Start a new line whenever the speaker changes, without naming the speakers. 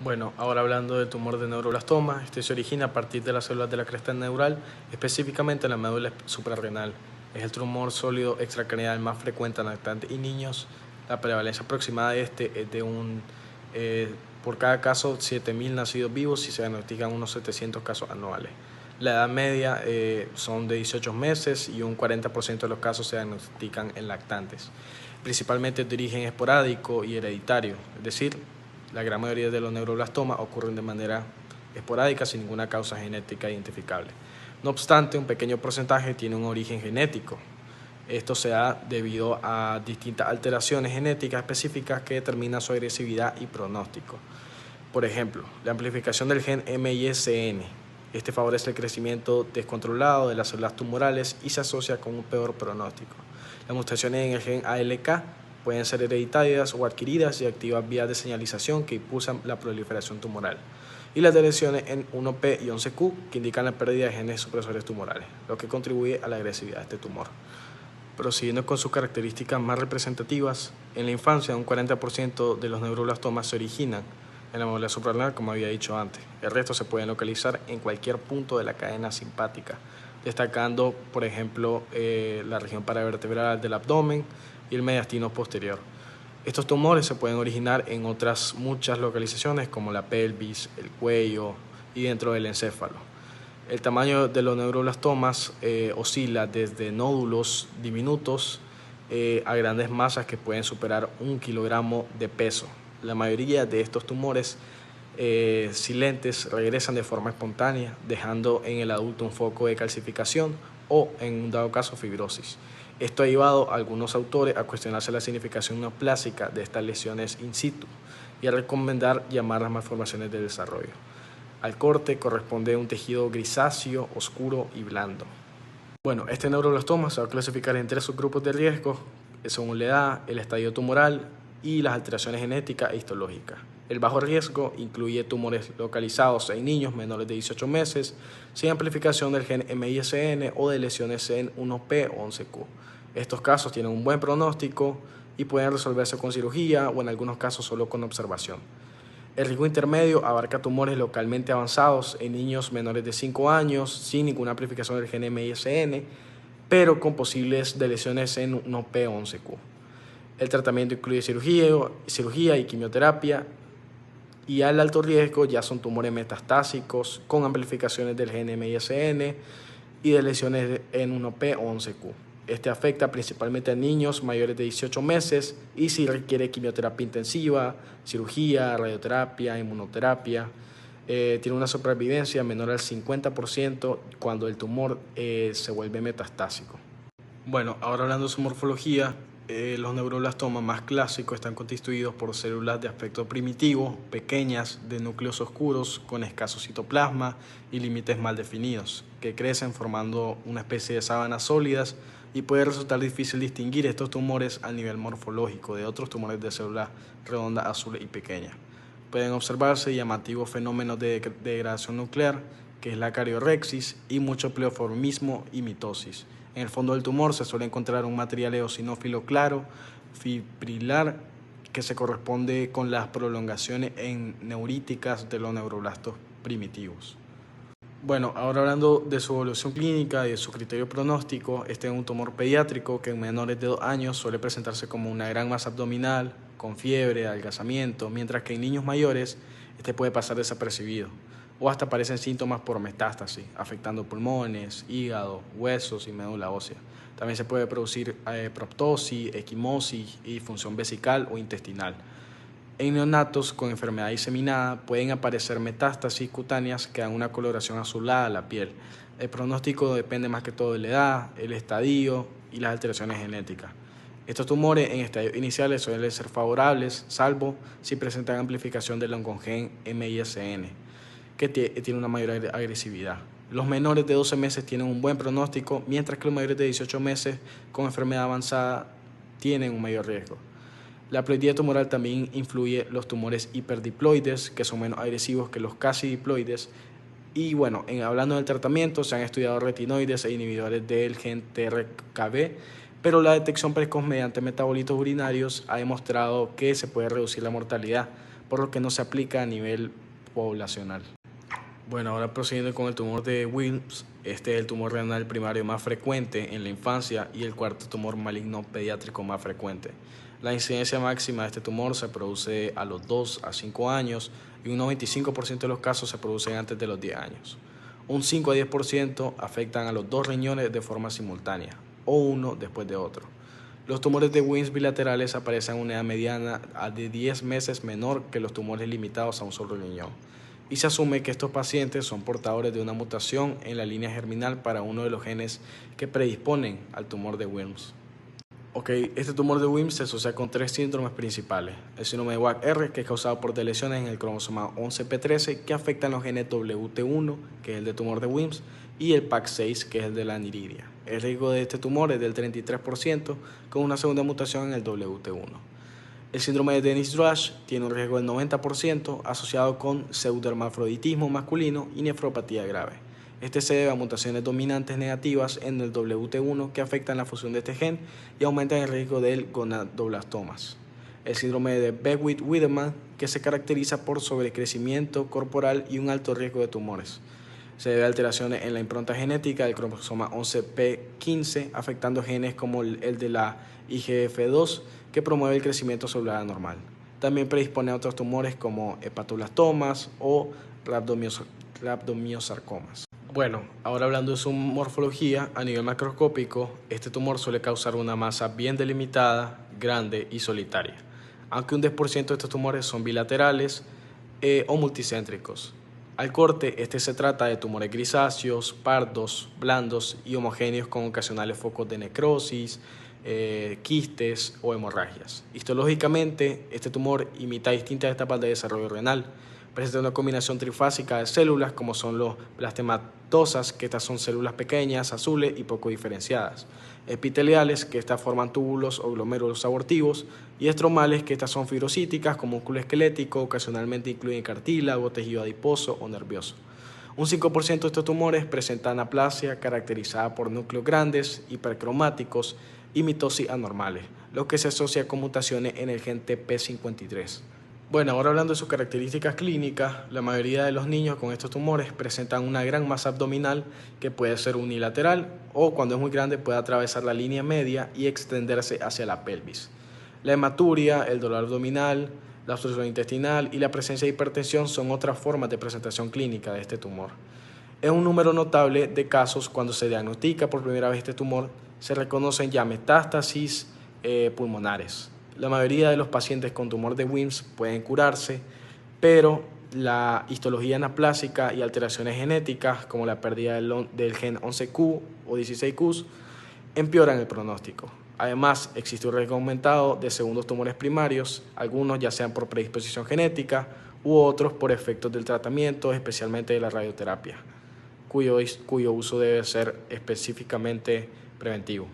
Bueno, ahora hablando del tumor de neuroblastoma, este se origina a partir de las células de la cresta neural, específicamente en la médula suprarrenal. Es el tumor sólido extracraneal más frecuente en lactantes y niños. La prevalencia aproximada de este es de por cada caso 7.000 nacidos vivos y se diagnostican unos 700 casos anuales. La edad media son de 18 meses y un 40% de los casos se diagnostican en lactantes. Principalmente de origen esporádico y hereditario, es decir, la gran mayoría de los neuroblastomas ocurren de manera esporádica sin ninguna causa genética identificable. No obstante, un pequeño porcentaje tiene un origen genético. Esto se da debido a distintas alteraciones genéticas específicas que determinan su agresividad y pronóstico. Por ejemplo, la amplificación del gen MISN. Este favorece el crecimiento descontrolado de las células tumorales y se asocia con un peor pronóstico. Las mutaciones en el gen ALK pueden ser hereditarias o adquiridas y activan vías de señalización que impulsan la proliferación tumoral. Y las deleciones en 1P y 11Q que indican la pérdida de genes supresores tumorales, lo que contribuye a la agresividad de este tumor. Prosiguiendo con sus características más representativas, en la infancia un 40% de los neuroblastomas se originan en la médula suprarrenal, como había dicho antes. El resto se pueden localizar en cualquier punto de la cadena simpática, destacando, por ejemplo, la región paravertebral del abdomen y el mediastino posterior. Estos tumores se pueden originar en otras muchas localizaciones como la pelvis, el cuello y dentro del encéfalo. El tamaño de los neuroblastomas oscila desde nódulos diminutos a grandes masas que pueden superar 1 kilogramo de peso. La mayoría de estos tumores silentes regresan de forma espontánea, dejando en el adulto un foco de calcificación o, en un dado caso, fibrosis. Esto ha llevado a algunos autores a cuestionarse la significación neoplásica de estas lesiones in situ y a recomendar llamarlas malformaciones de desarrollo. Al corte corresponde un tejido grisáceo, oscuro y blando. Bueno, este neuroblastoma se va a clasificar en 3 subgrupos de riesgo según la edad, el estadio tumoral y las alteraciones genéticas e histológicas. El bajo riesgo incluye tumores localizados en niños menores de 18 meses sin amplificación del gen MISN o de lesiones en 1P o 11Q. Estos casos tienen un buen pronóstico y pueden resolverse con cirugía o en algunos casos solo con observación. El riesgo intermedio abarca tumores localmente avanzados en niños menores de 5 años sin ninguna amplificación del gen MISN, pero con posibles lesiones en 1P o 11Q. El tratamiento incluye cirugía y quimioterapia, y al alto riesgo ya son tumores metastásicos con amplificaciones del gen MISN y de lesiones en 1P o 11Q. Este afecta principalmente a niños mayores de 18 meses y si requiere quimioterapia intensiva, cirugía, radioterapia, inmunoterapia. Tiene una supervivencia menor al 50% cuando el tumor se vuelve metastásico. Bueno, ahora hablando de su morfología, los neuroblastomas más clásicos están constituidos por células de aspecto primitivo, pequeñas, de núcleos oscuros, con escaso citoplasma y límites mal definidos, que crecen formando una especie de sábanas sólidas y puede resultar difícil distinguir estos tumores a nivel morfológico de otros tumores de células redondas, azules y pequeñas. Pueden observarse llamativos fenómenos de degradación nuclear, que es la cariorrexis, y mucho pleoformismo y mitosis. En el fondo del tumor se suele encontrar un material eosinófilo claro, fibrilar, que se corresponde con las prolongaciones neuríticas de los neuroblastos primitivos. Bueno, ahora hablando de su evolución clínica y de su criterio pronóstico, este es un tumor pediátrico que en menores de 2 años suele presentarse como una gran masa abdominal, con fiebre, adelgazamiento, mientras que en niños mayores este puede pasar desapercibido o hasta aparecen síntomas por metástasis, afectando pulmones, hígado, huesos y médula ósea. También se puede producir proptosis, equimosis y disfunción vesical o intestinal. En neonatos con enfermedad diseminada pueden aparecer metástasis cutáneas que dan una coloración azulada a la piel. El pronóstico depende más que todo de la edad, el estadio y las alteraciones genéticas. Estos tumores en estadios iniciales suelen ser favorables, salvo si presentan amplificación del oncogen MISN, que tiene una mayor agresividad. Los menores de 12 meses tienen un buen pronóstico, mientras que los mayores de 18 meses con enfermedad avanzada tienen un mayor riesgo. La ploidía tumoral también influye los tumores hiperdiploides, que son menos agresivos que los casi diploides. Y bueno, hablando del tratamiento, se han estudiado retinoides e inhibidores del gen TRKB, pero la detección precoz mediante metabolitos urinarios ha demostrado que se puede reducir la mortalidad. por lo que no se aplica a nivel poblacional. Bueno, ahora procediendo con el tumor de Wilms, este es el tumor renal primario más frecuente en la infancia y el cuarto tumor maligno pediátrico más frecuente. La incidencia máxima de este tumor se produce a los 2 a 5 años y un 95% de los casos se producen antes de los 10 años. Un 5 a 10% afectan a los dos riñones de forma simultánea o uno después de otro. Los tumores de Wilms bilaterales aparecen a una edad mediana de 10 meses menor que los tumores limitados a un solo riñón, y se asume que estos pacientes son portadores de una mutación en la línea germinal para uno de los genes que predisponen al tumor de Wilms. Este tumor de Wilms se asocia con tres síndromes principales: el síndrome de WAC-R, que es causado por deleciones en el cromosoma 11p13 que afectan los genes WT1, que es el de tumor de Wilms, y el PAC6, que es el de la aniridia. El riesgo de este tumor es del 33%, con una segunda mutación en el WT1. El síndrome de Dennis-Drash tiene un riesgo del 90% asociado con pseudohermafroditismo masculino y nefropatía grave. Este se debe a mutaciones dominantes negativas en el WT1 que afectan la función de este gen y aumentan el riesgo del gonadoblastomas. El síndrome de Beckwith-Wiedemann, que se caracteriza por sobrecrecimiento corporal y un alto riesgo de tumores. Se debe a alteraciones en la impronta genética del cromosoma 11p15, afectando genes como el de la IGF-2, que promueve el crecimiento celular anormal. También predispone a otros tumores como hepatoblastomas o rhabdomyosarcomas. Bueno, ahora hablando de su morfología, a nivel macroscópico, este tumor suele causar una masa bien delimitada, grande y solitaria, aunque un 10% de estos tumores son bilaterales o multicéntricos. Al corte, se trata de tumores grisáceos, pardos, blandos y homogéneos con ocasionales focos de necrosis, quistes o hemorragias. Histológicamente, este tumor imita distintas etapas de desarrollo renal. Presenta una combinación trifásica de células como son los blastematosas, que estas son células pequeñas, azules y poco diferenciadas, epiteliales, que estas forman túbulos o glomérulos abortivos, y estromales, que estas son fibrocíticas con músculo esquelético, ocasionalmente incluyen cartílago, tejido adiposo o nervioso. Un 5% de estos tumores presentan aplasia caracterizada por núcleos grandes, hipercromáticos y mitosis anormales, lo que se asocia con mutaciones en el gen TP53. Bueno, ahora hablando de sus características clínicas, la mayoría de los niños con estos tumores presentan una gran masa abdominal que puede ser unilateral o, cuando es muy grande, puede atravesar la línea media y extenderse hacia la pelvis. La hematuria, el dolor abdominal, la obstrucción intestinal y la presencia de hipertensión son otras formas de presentación clínica de este tumor. Es un número notable de casos cuando se diagnostica por primera vez este tumor, se reconocen ya metástasis pulmonares. La mayoría de los pacientes con tumor de Wilms pueden curarse, pero la histología anaplásica y alteraciones genéticas, como la pérdida del gen 11q o 16q, empeoran el pronóstico. Además, existe un riesgo aumentado de segundos tumores primarios, algunos ya sean por predisposición genética u otros por efectos del tratamiento, especialmente de la radioterapia, cuyo uso debe ser específicamente preventivo.